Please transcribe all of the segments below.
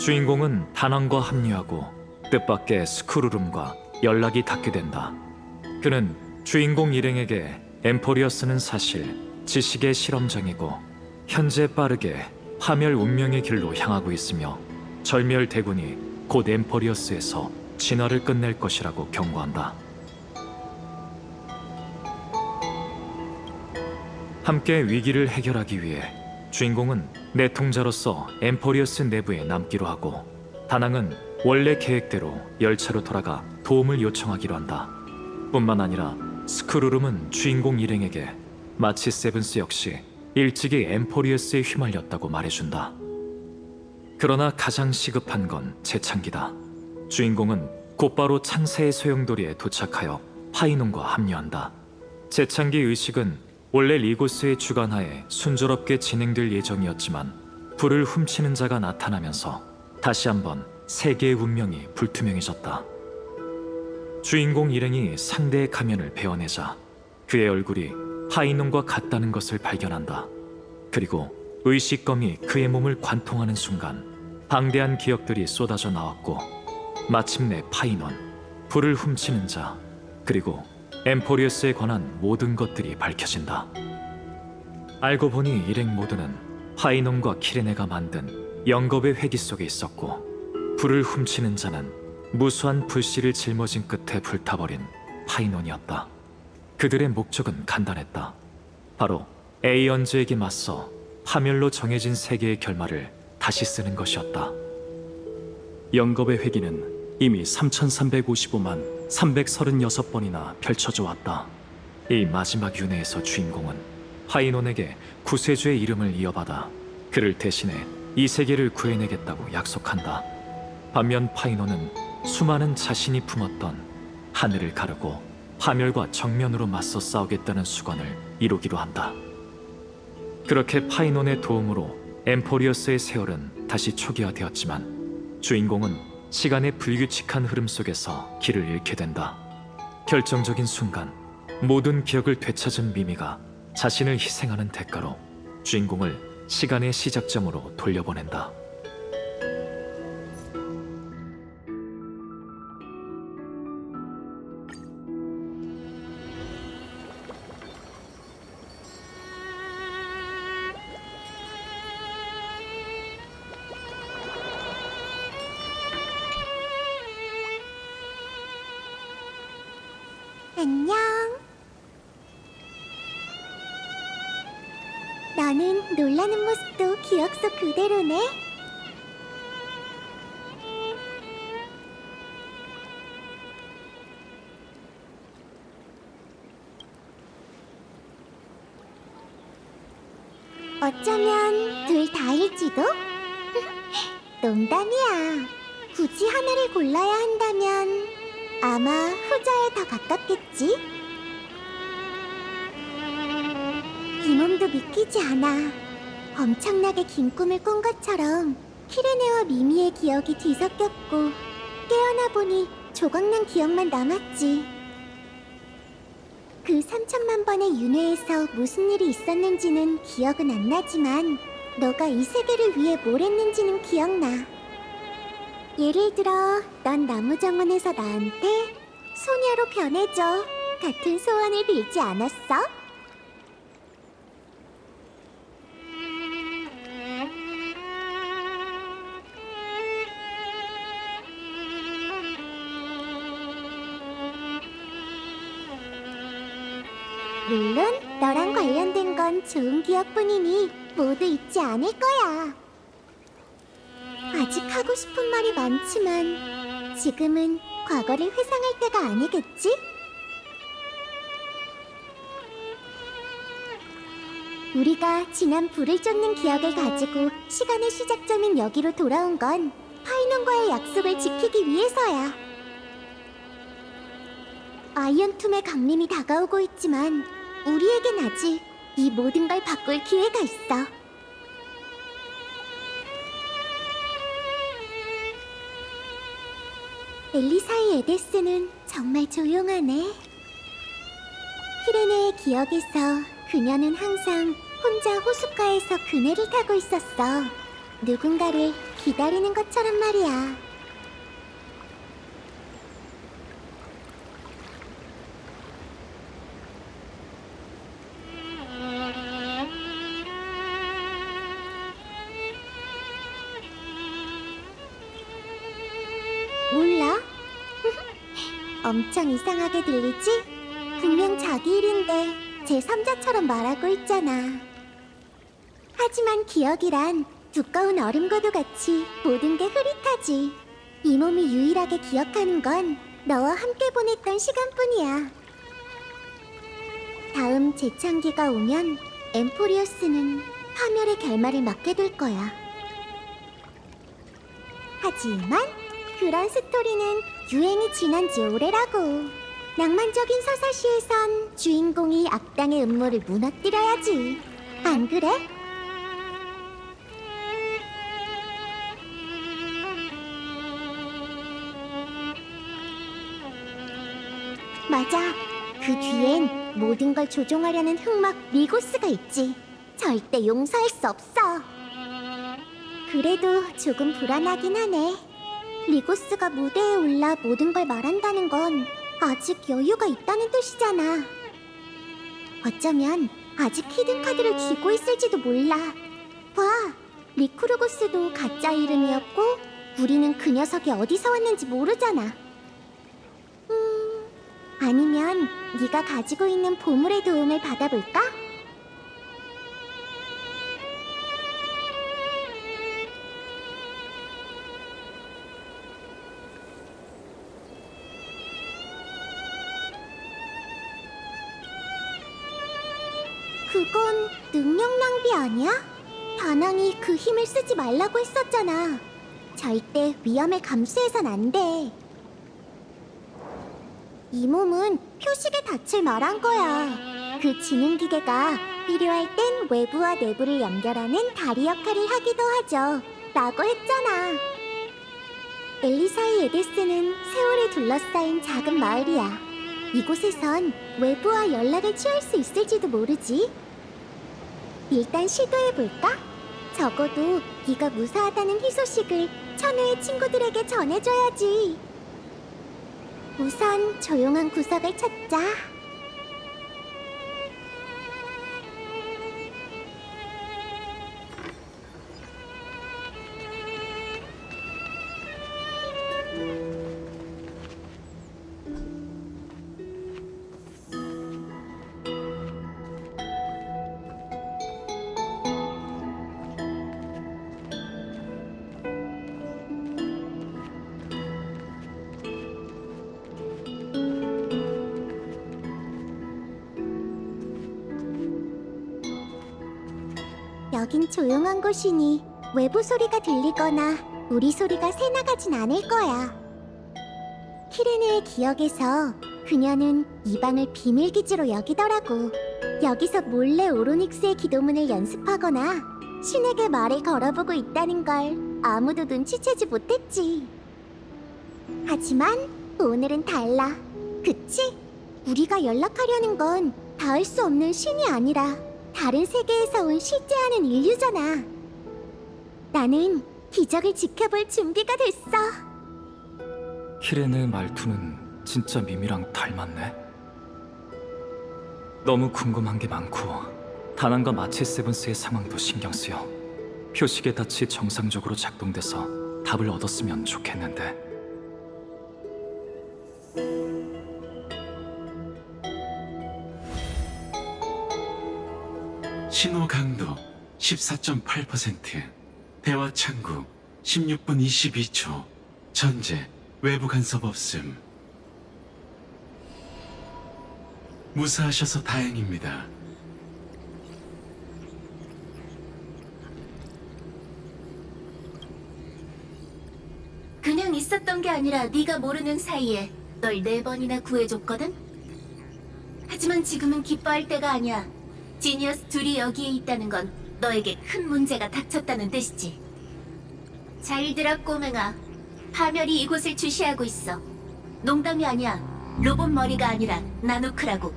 주인공은 다낭과 합류하고 뜻밖의 스크루름과 연락이 닿게 된다. 그는 주인공 일행에게 엠포리어스는 사실 지식의 실험장이고 현재 빠르게 파멸 운명의 길로 향하고 있으며 절멸 대군이 곧 엠포리어스에서 진화를 끝낼 것이라고 경고한다. 함께 위기를 해결하기 위해 주인공은 내통자로서 엠포리어스 내부에 남기로 하고 다낭은 원래 계획대로 열차로 돌아가 도움을 요청하기로 한다. 뿐만 아니라 스크루름은 주인공 일행에게 마치 세븐스 역시 일찍이 엠포리어스에 휘말렸다고 말해준다. 그러나 가장 시급한 건 재창기다. 주인공은 곧바로 창세의 소용돌이에 도착하여 파이논과 합류한다. 재창기 의식은 원래 리고스의 주관하에 순조롭게 진행될 예정이었지만 불을 훔치는 자가 나타나면서 다시 한번 세계의 운명이 불투명해졌다. 주인공 일행이 상대의 가면을 베어내자 그의 얼굴이 파이논과 같다는 것을 발견한다. 그리고 의식검이 그의 몸을 관통하는 순간 방대한 기억들이 쏟아져 나왔고 마침내 파이논, 불을 훔치는 자, 그리고 엠포리어스에 관한 모든 것들이 밝혀진다. 알고 보니 일행 모두는 파이논과 키레네가 만든 영겁의 회기 속에 있었고 불을 훔치는 자는 무수한 불씨를 짊어진 끝에 불타버린 파이논이었다. 그들의 목적은 간단했다. 바로 에이언즈에게 맞서 파멸로 정해진 세계의 결말을 다시 쓰는 것이었다. 영겁의 회기는 이미 3355만 336번이나 펼쳐져 왔다. 이 마지막 윤회에서 주인공은 파이논에게 구세주의 이름을 이어받아 그를 대신해 이 세계를 구해내겠다고 약속한다. 반면 파이논은 수많은 자신이 품었던 하늘을 가르고 파멸과 정면으로 맞서 싸우겠다는 수건을 이루기로 한다. 그렇게 파이논의 도움으로 엠포리어스의 세월은 다시 초기화되었지만 주인공은 시간의 불규칙한 흐름 속에서 길을 잃게 된다. 결정적인 순간 모든 기억을 되찾은 미미가 자신을 희생하는 대가로 주인공을 시간의 시작점으로 돌려보낸다. 안녕. 너는 놀라는 모습도 기억 속 그대로네. 어쩌면 둘 다일지도? 농담이야. 굳이 하나를 골라야 한다면 아마 후자에 더 가깝겠지? 이 몸도 믿기지 않아. 엄청나게 긴 꿈을 꾼 것처럼 키레네와 미미의 기억이 뒤섞였고 깨어나 보니 조각난 기억만 남았지. 그 3천만 번의 윤회에서 무슨 일이 있었는지는 기억은 안 나지만 너가 이 세계를 위해 뭘 했는지는 기억나. 예를 들어 넌 나무 정원에서 나한테 소녀로 변해줘 같은 소원을 빌지 않았어? 물론 너랑 관련된 건 좋은 기억뿐이니 모두 잊지 않을 거야. 아직 하고 싶은 말이 많지만 지금은 과거를 회상할 때가 아니겠지? 우리가 지난 불을 쫓는 기억을 가지고 시간의 시작점인 여기로 돌아온 건 파이논과의 약속을 지키기 위해서야. 아이언툼의 강림이 다가오고 있지만 우리에겐 아직 이 모든 걸 바꿀 기회가 있어. 엘리사의 에데스는 정말 조용하네. 키레네의 기억에서 그녀는 항상 혼자 호숫가에서 그네를 타고 있었어. 누군가를 기다리는 것처럼 말이야. 몰라? 엄청 이상하게 들리지? 분명 자기 일인데 제3자처럼 말하고 있잖아. 하지만 기억이란 두꺼운 얼음과도 같이 모든 게 흐릿하지. 이 몸이 유일하게 기억하는 건 너와 함께 보냈던 시간뿐이야. 다음 재창기가 오면 엠포리오스는 파멸의 결말을 맞게 될 거야. 하지만 그런 스토리는 유행이 지난 지 오래라고. 낭만적인 서사시에선 주인공이 악당의 음모를 무너뜨려야지. 안 그래? 맞아. 그 뒤엔 모든 걸 조종하려는 흑막 리고스가 있지. 절대 용서할 수 없어. 그래도 조금 불안하긴 하네. 리고스가 무대에 올라 모든 걸 말한다는 건 아직 여유가 있다는 뜻이잖아. 어쩌면 아직 히든 카드를 쥐고 있을지도 몰라. 봐, 리쿠르고스도 가짜 이름이었고 우리는 그 녀석이 어디서 왔는지 모르잖아. 아니면 네가 가지고 있는 보물의 도움을 받아볼까? 그건 능력 낭비 아니야? 다낭이 그 힘을 쓰지 말라고 했었잖아. 절대 위험을 감수해선 안 돼. 이 몸은 표식의 닻을 말한 거야. 그 지능 기계가 필요할 땐 외부와 내부를 연결하는 다리 역할을 하기도 하죠. 라고 했잖아. 엘리사의 에데스는 세월에 둘러싸인 작은 마을이야. 이곳에선 외부와 연락을 취할 수 있을지도 모르지. 일단 시도해볼까? 적어도 네가 무사하다는 희소식을 천우의 친구들에게 전해줘야지. 우선 조용한 구석을 찾자. 여긴 조용한 곳이니 외부 소리가 들리거나 우리 소리가 새나가진 않을 거야. 키레네의 기억에서 그녀는 이 방을 비밀기지로 여기더라고. 여기서 몰래 오로닉스의 기도문을 연습하거나 신에게 말을 걸어보고 있다는 걸 아무도 눈치채지 못했지. 하지만 오늘은 달라. 그치? 우리가 연락하려는 건 닿을 수 없는 신이 아니라 다른 세계에서 온 실제 하는 인류잖아. 나는 기적을 지켜볼 준비가 됐어. 키레네의 말투는 진짜 미미랑 닮았네. 너무 궁금한 게 많고 다낭과 마치 세븐스의 상황도 신경 쓰여. 표식의 닻이 정상적으로 작동돼서 답을 얻었으면 좋겠는데. 신호 강도 14.8%, 대화 창구 16분 22초, 전제, 외부 간섭 없음. 무사하셔서 다행입니다. 그냥 있었던 게 아니라 네가 모르는 사이에 널 4번이나 구해줬거든? 하지만 지금은 기뻐할 때가 아니야. 지니어스 둘이 여기에 있다는 건 너에게 큰 문제가 닥쳤다는 뜻이지. 잘 들어, 꼬맹아. 파멸이 이곳을 주시하고 있어. 농담이 아니야. 로봇 머리가 아니라 나누크라고.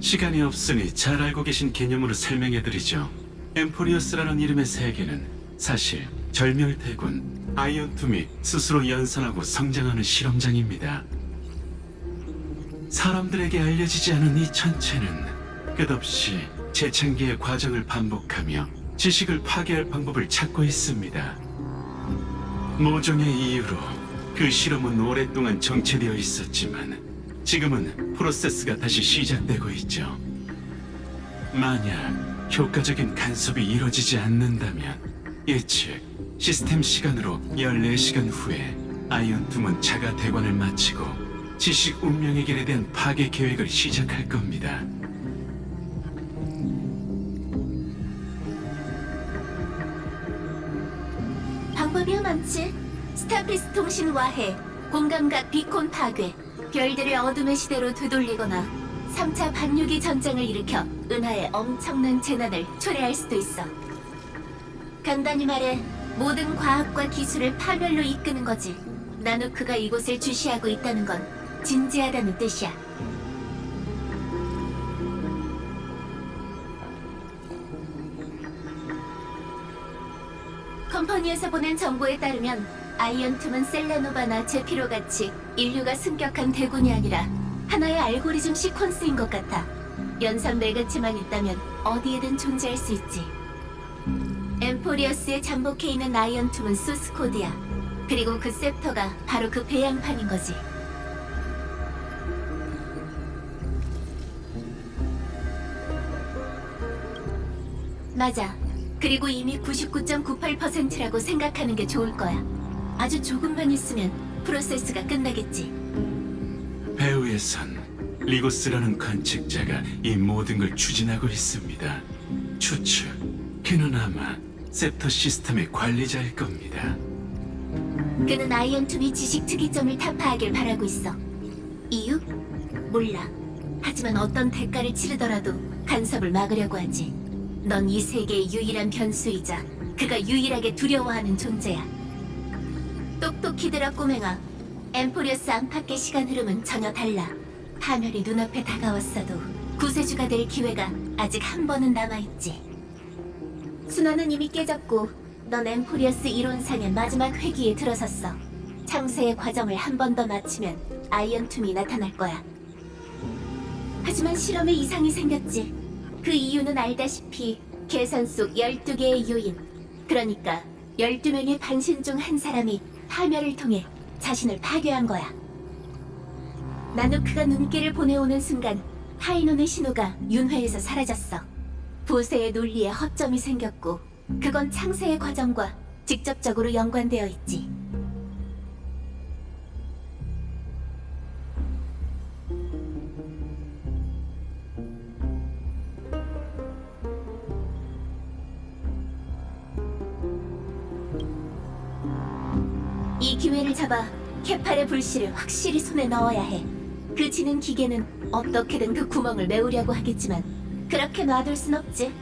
시간이 없으니 잘 알고 계신 개념으로 설명해드리죠. 엠포리어스라는 이름의 세계는 사실 절멸대군 아이언툼이 스스로 연산하고 성장하는 실험장입니다. 사람들에게 알려지지 않은 이 천체는 끝없이 재창기의 과정을 반복하며 지식을 파괴할 방법을 찾고 있습니다. 모종의 이유로 그 실험은 오랫동안 정체되어 있었지만 지금은 프로세스가 다시 시작되고 있죠. 만약 효과적인 간섭이 이뤄지지 않는다면 예측 시스템 시간으로 14시간 후에 아이언툼은 자가 대관을 마치고 지식 운명의 길에 대한 파괴 계획을 시작할 겁니다. 방법이 많지. 스타피스 통신 와해, 공감각 비콘 파괴, 별들을 어둠의 시대로 되돌리거나 3차 반유기 전쟁을 일으켜 은하의 엄청난 재난을 초래할 수도 있어. 간단히 말해 모든 과학과 기술을 파멸로 이끄는 거지. 나누크가 이곳을 주시하고 있다는 건 진지하다는 뜻이야. 컴퍼니에서 보낸 정보에 따르면 아이언툼은 셀레노바나 제피로 같이 인류가 승격한 대군이 아니라 하나의 알고리즘 시퀀스인 것 같아. 연산 매개체만 있다면 어디에든 존재할 수 있지. 엠포리어스에 잠복해 있는 아이언툼은 소스코드야. 그리고 그 셉터가 바로 그 배양판인 거지. 맞아. 그리고 이미 99.98%라고 생각하는 게 좋을 거야. 아주 조금만 있으면 프로세스가 끝나겠지. 배후에선 리고스라는 관측자가 이 모든 걸 추진하고 있습니다. 추측, 그는 아마 셉터 시스템의 관리자일 겁니다. 그는 아이언툼이 지식 특이점을 타파하길 바라고 있어. 이유? 몰라. 하지만 어떤 대가를 치르더라도 간섭을 막으려고 하지. 넌 이 세계의 유일한 변수이자 그가 유일하게 두려워하는 존재야. 똑똑히 들어 꼬맹아. 엠포리어스 안팎의 시간 흐름은 전혀 달라. 파멸이 눈앞에 다가왔어도 구세주가 될 기회가 아직 한 번은 남아있지. 순환은 이미 깨졌고 넌 엠포리어스 이론상의 마지막 회기에 들어섰어. 창세의 과정을 한 번 더 마치면 아이언툼이 나타날 거야. 하지만 실험에 이상이 생겼지. 그 이유는 알다시피 계산 속 12개의 요인. 그러니까 12명의 반신 중 한 사람이 파멸을 통해 자신을 파괴한 거야. 나누크가 눈길을 보내오는 순간 하이논의 신호가 윤회에서 사라졌어. 보세의 논리에 허점이 생겼고 그건 창세의 과정과 직접적으로 연관되어 있지. 이 기회를 잡아 케팔의 불씨를 확실히 손에 넣어야 해. 그 지능 기계는 어떻게든 그 구멍을 메우려고 하겠지만 그렇게 놔둘 순 없지.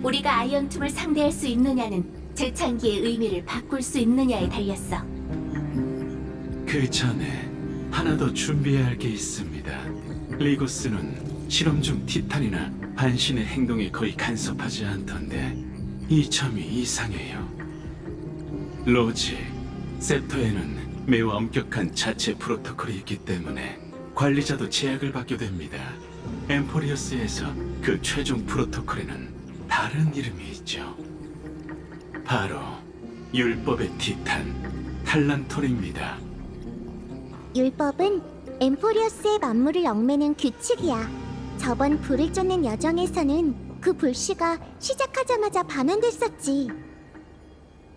우리가 아이언툼을 상대할 수 있느냐는 재창기의 의미를 바꿀 수 있느냐에 달렸어. 그 전에 하나 더 준비해야 할 게 있습니다. 리고스는 실험 중 티탄이나 반신의 행동에 거의 간섭하지 않던데 이 점이 이상해요. 로직, 셉터에는 매우 엄격한 자체 프로토콜이 있기 때문에 관리자도 제약을 받게 됩니다. 엠포리어스에서 그 최종 프로토콜에는 다른 이름이 있죠. 바로 율법의 티탄, 탈란톨입니다. 율법은 엠포리어스의 만물을 얽매는 규칙이야. 저번 불을 쫓는 여정에서는 그 불씨가 시작하자마자 반환됐었지.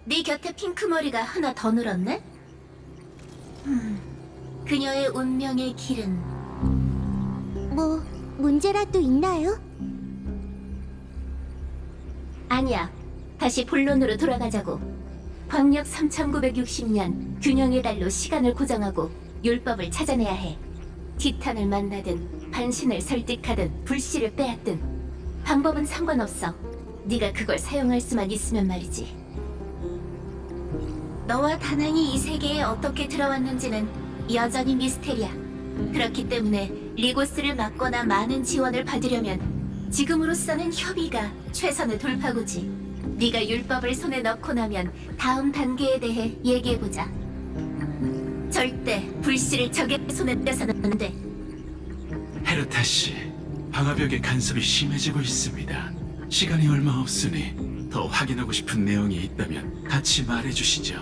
네 곁에 핑크머리가 하나 더 늘었네? 그녀의 운명의 길은 뭐 문제라도 있나요? 아니야. 다시 본론으로 돌아가자고. 광력 3960년 균형의 달로 시간을 고정하고 율법을 찾아내야 해. 티탄을 만나든 반신을 설득하든 불씨를 빼앗든 방법은 상관없어. 네가 그걸 사용할 수만 있으면 말이지. 너와 다낭이 이 세계에 어떻게 들어왔는지는 여전히 미스테리야. 그렇기 때문에 리고스를 막거나 많은 지원을 받으려면 지금으로서는 협의가 최선의 돌파구지. 네가 율법을 손에 넣고 나면 다음 단계에 대해 얘기해보자. 절대 불씨를 적의 손에 떼서는 안 돼. 헤르타 씨, 방화벽의 간섭이 심해지고 있습니다. 시간이 얼마 없으니 더 확인하고 싶은 내용이 있다면 같이 말해주시죠.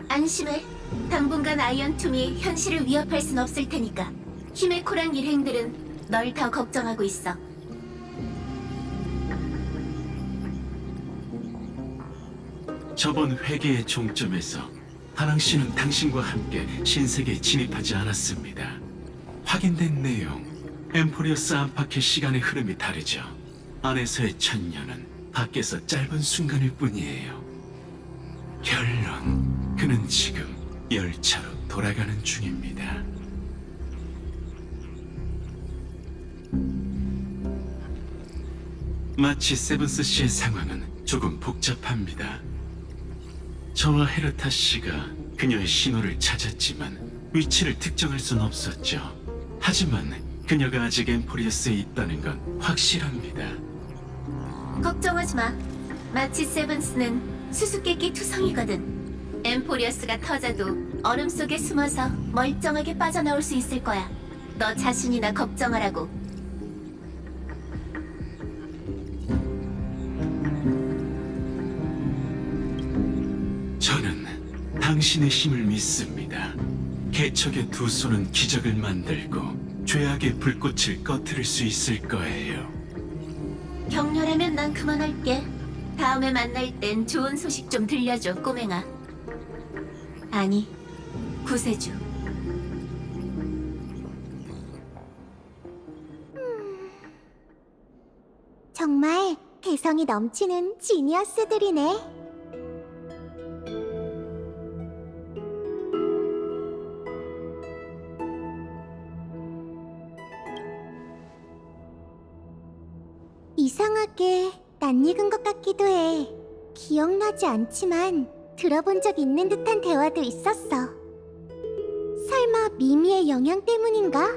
안심해. 당분간 아이언툼이 현실을 위협할 순 없을 테니까. 힘의 코랑 일행들은 널 더 걱정하고 있어. 저번 회개의 종점에서 하랑 씨는 당신과 함께 신세계에 진입하지 않았습니다. 확인된 내용, 엠포리어스 안팎의 시간의 흐름이 다르죠. 안에서의 천년은 밖에서 짧은 순간일 뿐이에요. 결론, 그는 지금 열차로 돌아가는 중입니다. 마치 세븐스 씨의 상황은 조금 복잡합니다. 저와 헤르타 씨가 그녀의 신호를 찾았지만 위치를 특정할 순 없었죠. 하지만 그녀가 아직 엠포리어스에 있다는 건 확실합니다. 걱정하지 마. 마치 세븐스는 수수께끼 투성이거든. 엠포리어스가 터져도 얼음 속에 숨어서 멀쩡하게 빠져나올 수 있을 거야. 너 자신이나 걱정하라고. 저는 당신의 힘을 믿습니다. 개척의 두 손은 기적을 만들고 죄악의 불꽃을 꺼트릴 수 있을 거예요. 격렬하면 난 그만할게. 다음에 만날 땐 좋은 소식 좀 들려줘, 꼬맹아. 아니, 구세주. 정말 개성이 넘치는 지니어스들이네. 이상하게 낯익은 것 같기도 해. 기억나지 않지만 들어본 적 있는 듯한 대화도 있었어. 설마 미미의 영향 때문인가?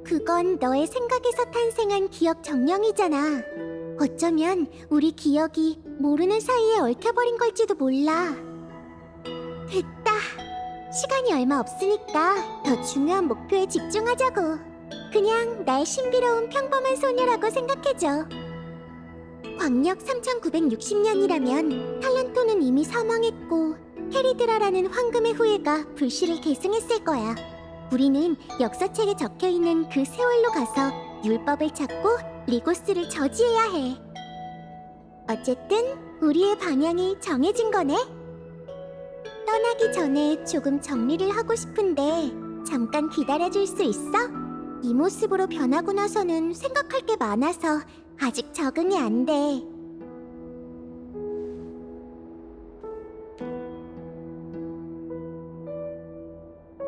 그건 너의 생각에서 탄생한 기억 정령이잖아. 어쩌면 우리 기억이 모르는 사이에 얽혀버린 걸지도 몰라. 됐다. 시간이 얼마 없으니까 더 중요한 목표에 집중하자고. 그냥 날 신비로운 평범한 소녀라고 생각해줘. 광력 3960년이라면 탈란토는 이미 사망했고 헤리드라라는 황금의 후예가 불씨를 계승했을 거야. 우리는 역사책에 적혀있는 그 세월로 가서 율법을 찾고 리고스를 저지해야 해. 어쨌든 우리의 방향이 정해진 거네. 떠나기 전에 조금 정리를 하고 싶은데 잠깐 기다려줄 수 있어? 이 모습으로 변하고 나서는 생각할 게 많아서 아직 적응이 안 돼.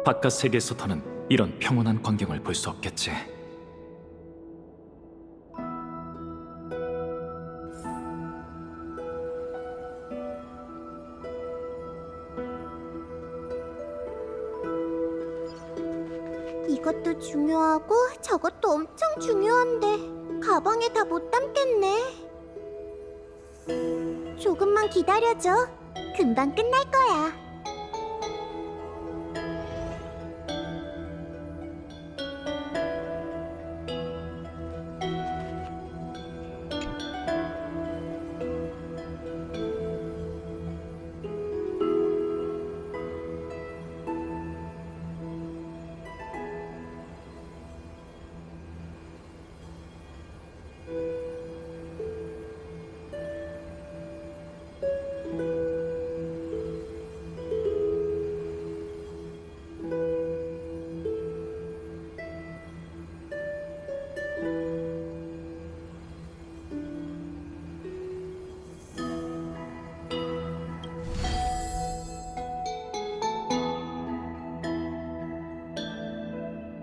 바깥 세계에서터는 이런 평온한 광경을 볼 수 없겠지. 이것도 중요하고 저것도 엄청 중요한데 가방에 다 못 담겠네. 조금만 기다려줘. 금방 끝날 거야.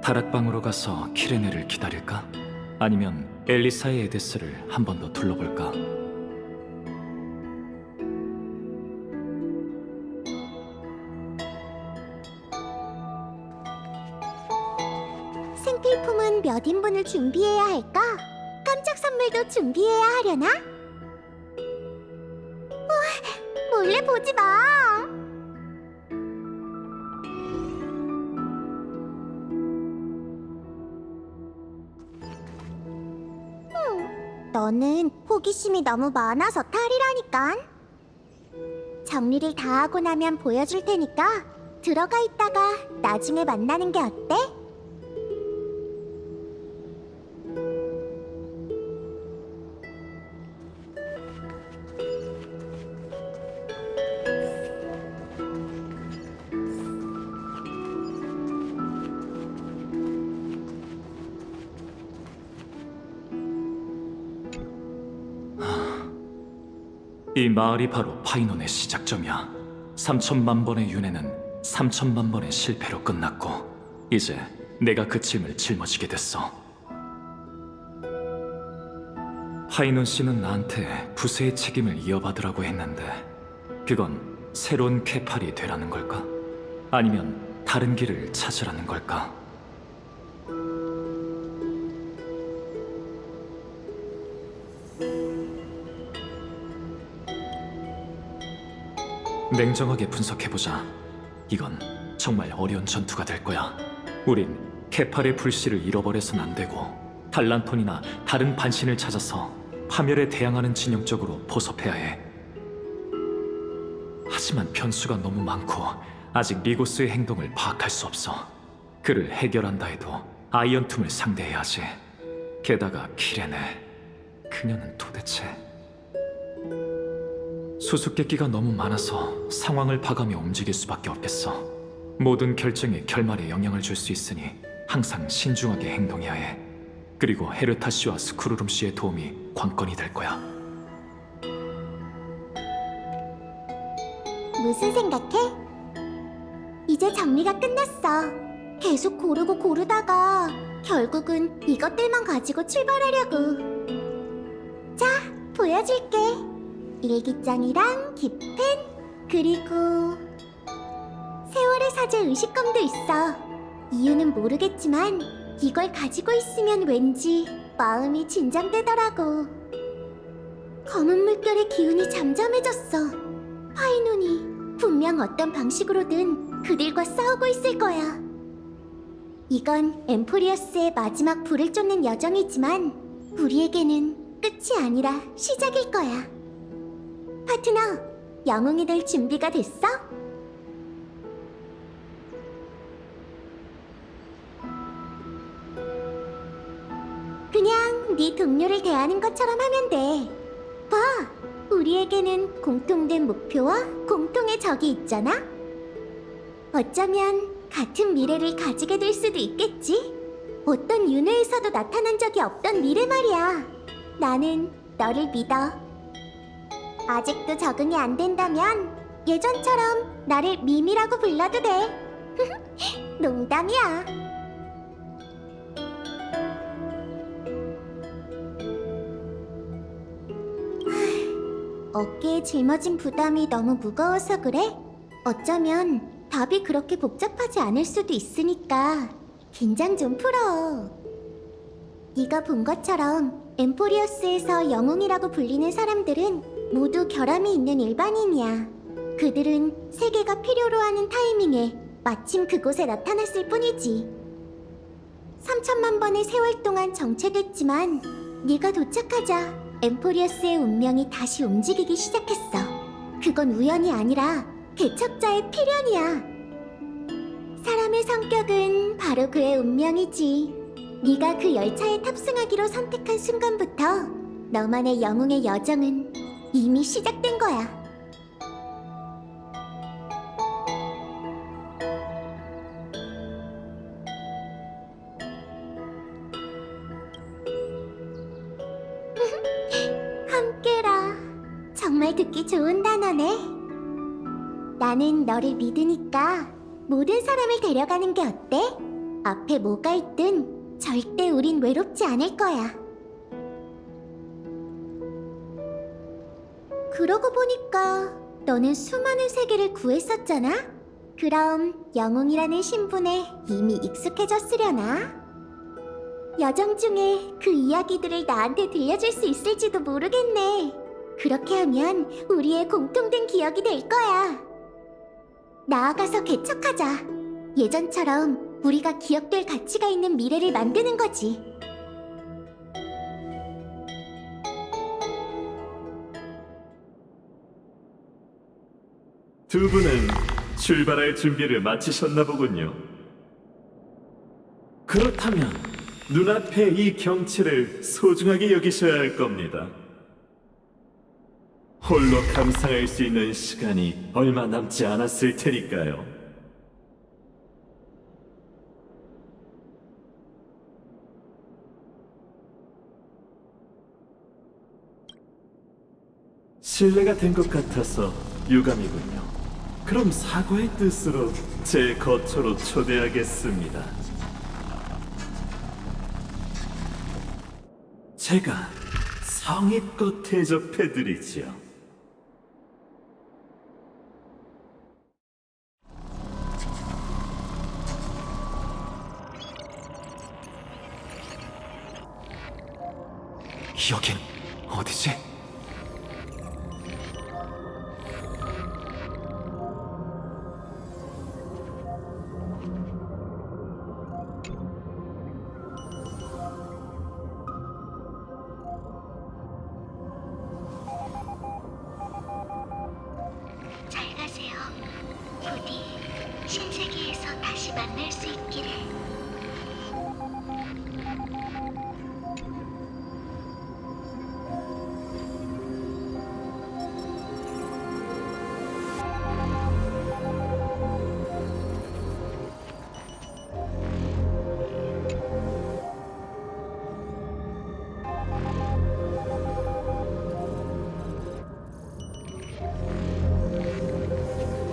다락방으로 가서 키레네를 기다릴까? 아니면 엘리사의 에데스를 한 번 더 둘러볼까? 생일품은 몇 인분을 준비해야 할까? 깜짝 선물도 준비해야 하려나? 몰래 보지 마. 너는 호기심이 너무 많아서 탈이라니깐. 정리를 다 하고 나면 보여줄 테니까 들어가 있다가 나중에 만나는 게 어때? 이 마을이 바로 파이논의 시작점이야. 3천만 번의 윤회는 3천만 번의 실패로 끝났고 이제 내가 그 짐을 짊어지게 됐어. 파이논 씨는 나한테 부세의 책임을 이어받으라고 했는데 그건 새로운 케팔이 되라는 걸까? 아니면 다른 길을 찾으라는 걸까? 냉정하게 분석해보자. 이건 정말 어려운 전투가 될 거야. 우린 케팔의 불씨를 잃어버려선 안 되고 달란톤이나 다른 반신을 찾아서 파멸에 대항하는 진영 쪽으로 포섭해야 해. 하지만 변수가 너무 많고 아직 리고스의 행동을 파악할 수 없어. 그를 해결한다 해도 아이언툼을 상대해야 하지. 게다가 키레네, 그녀는 도대체... 수수께끼가 너무 많아서 상황을 봐가며 움직일 수밖에 없겠어. 모든 결정에 결말에 영향을 줄 수 있으니 항상 신중하게 행동해야 해. 그리고 헤르타 씨와 스크루룸 씨의 도움이 관건이 될 거야. 무슨 생각해? 이제 정리가 끝났어. 계속 고르다가 결국은 이것들만 가지고 출발하려고. 자, 보여줄게. 일기장이랑 기펜, 그리고 세월의 사제 의식검도 있어. 이유는 모르겠지만 이걸 가지고 있으면 왠지 마음이 진정되더라고. 검은 물결의 기운이 잠잠해졌어. 파이논이 분명 어떤 방식으로든 그들과 싸우고 있을 거야. 이건 엠포리어스의 마지막 불을 쫓는 여정이지만 우리에게는 끝이 아니라 시작일 거야. 파트너, 영웅이 될 준비가 됐어? 그냥 네 동료를 대하는 것처럼 하면 돼. 봐, 우리에게는 공통된 목표와 공통의 적이 있잖아? 어쩌면 같은 미래를 가지게 될 수도 있겠지? 어떤 윤회에서도 나타난 적이 없던 미래 말이야. 나는 너를 믿어. 아직도 적응이 안 된다면 예전처럼 나를 미미라고 불러도 돼. 농담이야. 어깨에 짊어진 부담이 너무 무거워서 그래? 어쩌면 답이 그렇게 복잡하지 않을 수도 있으니까 긴장 좀 풀어. 네가 본 것처럼 엠포리어스에서 영웅이라고 불리는 사람들은 모두 결함이 있는 일반인이야. 그들은 세계가 필요로 하는 타이밍에 마침 그곳에 나타났을 뿐이지. 3천만 번의 세월 동안 정체됐지만 네가 도착하자 엠포리어스의 운명이 다시 움직이기 시작했어. 그건 우연이 아니라 개척자의 필연이야. 사람의 성격은 바로 그의 운명이지. 네가 그 열차에 탑승하기로 선택한 순간부터 너만의 영웅의 여정은 이미 시작된 거야. 함께라. 정말 듣기 좋은 단어네. 나는 너를 믿으니까 모든 사람을 데려가는 게 어때? 앞에 뭐가 있든 절대 우린 외롭지 않을 거야. 그러고 보니까 너는 수많은 세계를 구했었잖아? 그럼 영웅이라는 신분에 이미 익숙해졌으려나? 여정 중에 그 이야기들을 나한테 들려줄 수 있을지도 모르겠네. 그렇게 하면 우리의 공통된 기억이 될 거야. 나아가서 개척하자. 예전처럼 우리가 기억될 가치가 있는 미래를 만드는 거지. 두 분은 출발할 준비를 마치셨나 보군요. 그렇다면 눈앞의 이 경치를 소중하게 여기셔야 할 겁니다. 홀로 감상할 수 있는 시간이 얼마 남지 않았을 테니까요. 신뢰가 된 것 같아서 유감이군요. 그럼 사과의 뜻으로 제 거처로 초대하겠습니다. 제가 성의껏 대접해드리지요. 여긴 어디지? 잘 가세요. 부디 신세계에서 다시 만날 수 있기를.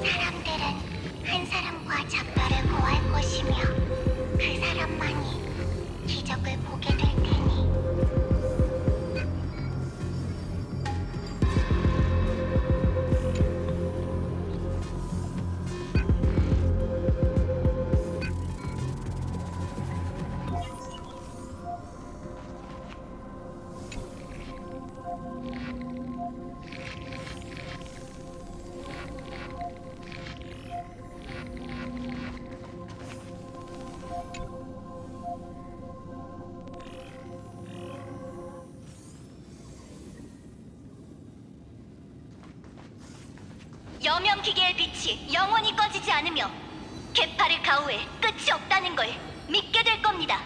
사람들은 한 사람과 작별을 고할 것이며 그 사람만이 기적을 보게 될 테니. 여명기계의 빛이 영원히 꺼지지 않으며 개파르 가오에 끝이 없다는 걸 믿게 될 겁니다.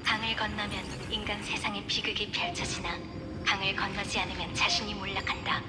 강을 건너면 인간 세상의 비극이 펼쳐지나 강을 건너지 않으면 자신이 몰락한다.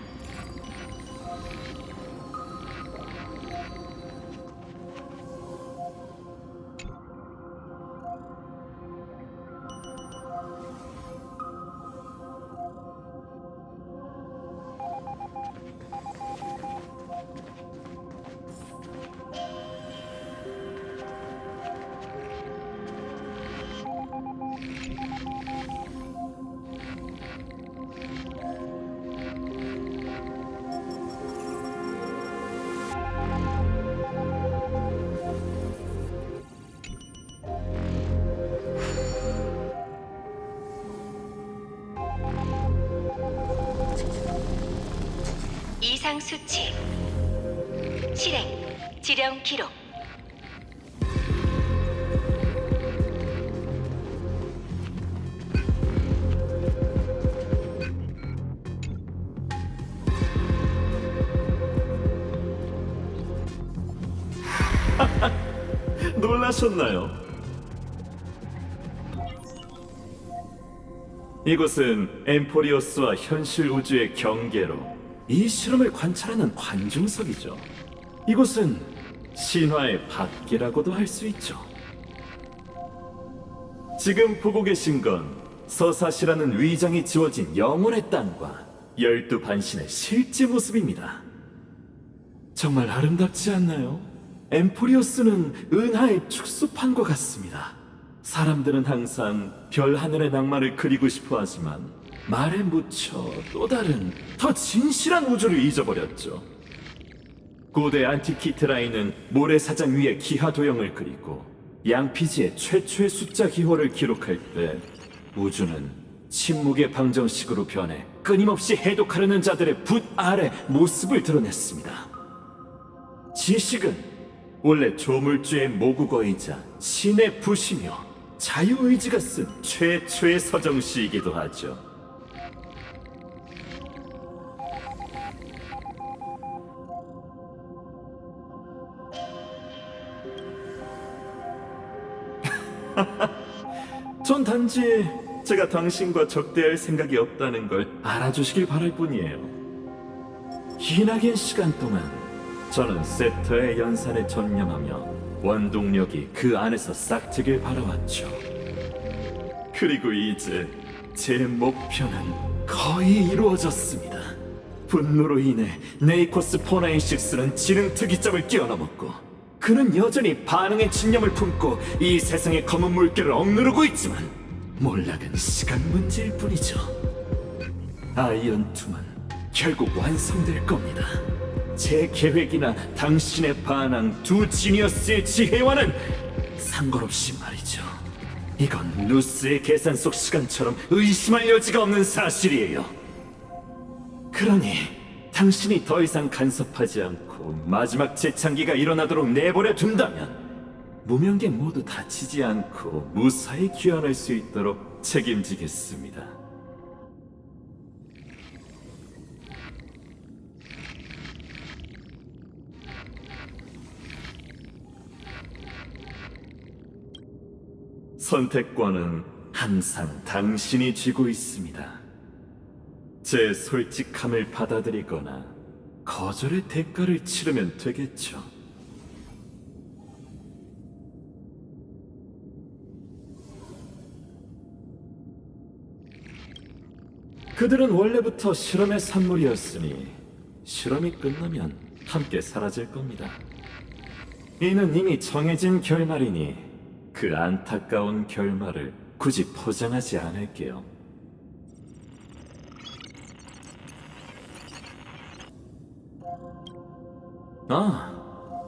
이상 수치 실행 지령 기록 놀라셨나요? 이곳은 엠포리오스와 현실 우주의 경계로 이 실험을 관찰하는 관중석이죠. 이곳은 신화의 밖이라고도 할 수 있죠. 지금 보고 계신 건 서사시라는 위장이 지워진 영혼의 땅과 12반신의 실제 모습입니다. 정말 아름답지 않나요? 엠포리오스는 은하의 축소판과 같습니다. 사람들은 항상 별 하늘의 낭만을 그리고 싶어 하지만 말에 묻혀 또 다른 더 진실한 우주를 잊어버렸죠. 고대 안티키테라인은 모래사장 위에 기하 도형을 그리고 양피지에 최초의 숫자 기호를 기록할 때 우주는 침묵의 방정식으로 변해 끊임없이 해독하려는 자들의 붓 아래 모습을 드러냈습니다. 지식은 원래 조물주의 모국어이자 신의 붓이며 자유의지가 쓴 최초의 서정시이기도 하죠. 전 단지 제가 당신과 적대할 생각이 없다는 걸 알아주시길 바랄 뿐이에요. 기나긴 시간 동안 저는 세터의 연산에 전념하며 원동력이 그 안에서 싹트길 바라왔죠. 그리고 이제 제 목표는 거의 이루어졌습니다. 분노로 인해 네이코스 포나인식스는 지능 특이점을 뛰어넘었고 그는 여전히 반응의 진념을 품고 이 세상의 검은 물결을 억누르고 있지만 몰락은 시간 문제일 뿐이죠. 아이언2만 결국 완성될 겁니다. 제 계획이나 당신의 반항 두 지니어스의 지혜와는 상관없이 말이죠. 이건 루스의 계산 속 시간처럼 의심할 여지가 없는 사실이에요. 그러니 당신이 더 이상 간섭하지 않고 마지막 재창기가 일어나도록 내버려 둔다면 무명계 모두 다치지 않고 무사히 귀환할 수 있도록 책임지겠습니다. 선택권은 항상 당신이 쥐고 있습니다. 제 솔직함을 받아들이거나 거절의 대가를 치르면 되겠죠. 그들은 원래부터 실험의 산물이었으니 실험이 끝나면 함께 사라질 겁니다. 이는 이미 정해진 결말이니 그 안타까운 결말을 굳이 포장하지 않을게요.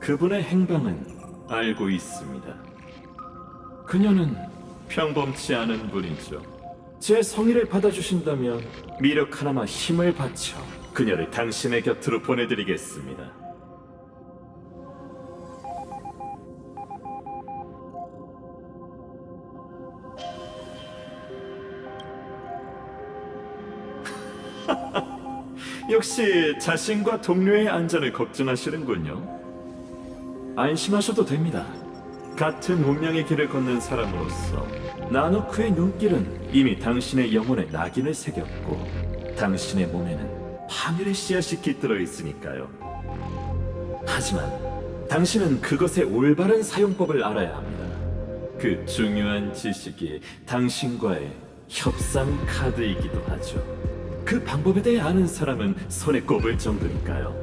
그분의 행방은 알고 있습니다. 그녀는 평범치 않은 분이죠. 제 성의를 받아주신다면 미력 하나만 힘을 바쳐 그녀를 당신의 곁으로 보내드리겠습니다. 역시 자신과 동료의 안전을 걱정하시는군요. 안심하셔도 됩니다. 같은 운명의 길을 걷는 사람으로서 나노크의 눈길은 이미 당신의 영혼에 낙인을 새겼고 당신의 몸에는 파멸의 씨앗이 깃들어 있으니까요. 하지만 당신은 그것의 올바른 사용법을 알아야 합니다. 그 중요한 지식이 당신과의 협상 카드이기도 하죠. 그 방법에 대해 아는 사람은 손에 꼽을 정도니까요.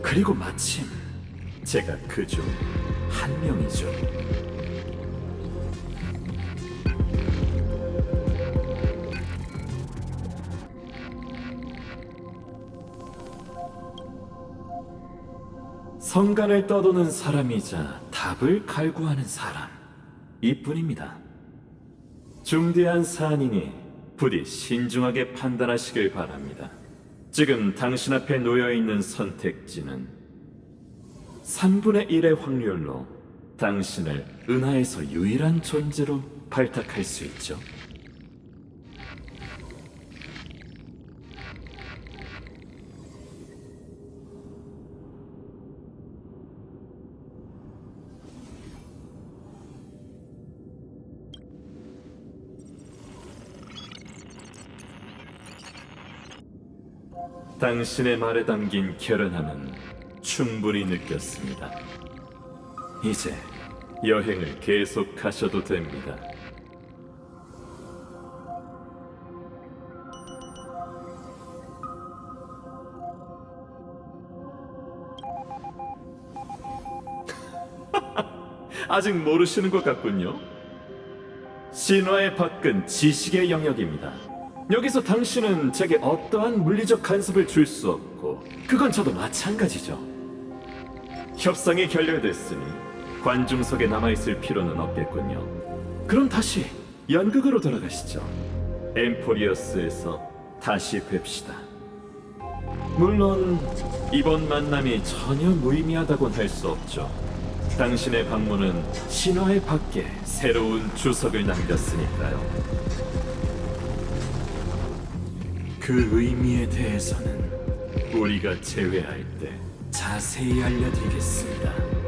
그리고 마침 제가 그중 한 명이죠. 성간을 떠도는 사람이자 답을 갈구하는 사람, 이뿐입니다. 중대한 사안이니 부디 신중하게 판단하시길 바랍니다. 지금 당신 앞에 놓여있는 선택지는 3분의 1의 확률로 당신을 은하에서 유일한 존재로 발탁할 수 있죠. 당신의 말에 담긴 결연함은 충분히 느꼈습니다. 이제 여행을 계속하셔도 됩니다. 아직 모르시는 것 같군요. 신화의 밖은 지식의 영역입니다. 여기서 당신은 제게 어떠한 물리적 간섭을 줄 수 없고 그건 저도 마찬가지죠. 협상이 결렬됐으니 관중석에 남아있을 필요는 없겠군요. 그럼 다시 연극으로 돌아가시죠. 엠포리어스에서 다시 뵙시다. 물론 이번 만남이 전혀 무의미하다곤 할 수 없죠. 당신의 방문은 신화의 밖에 새로운 주석을 남겼으니까요. 그 의미에 대해서는 우리가 재회할 때 자세히 알려드리겠습니다.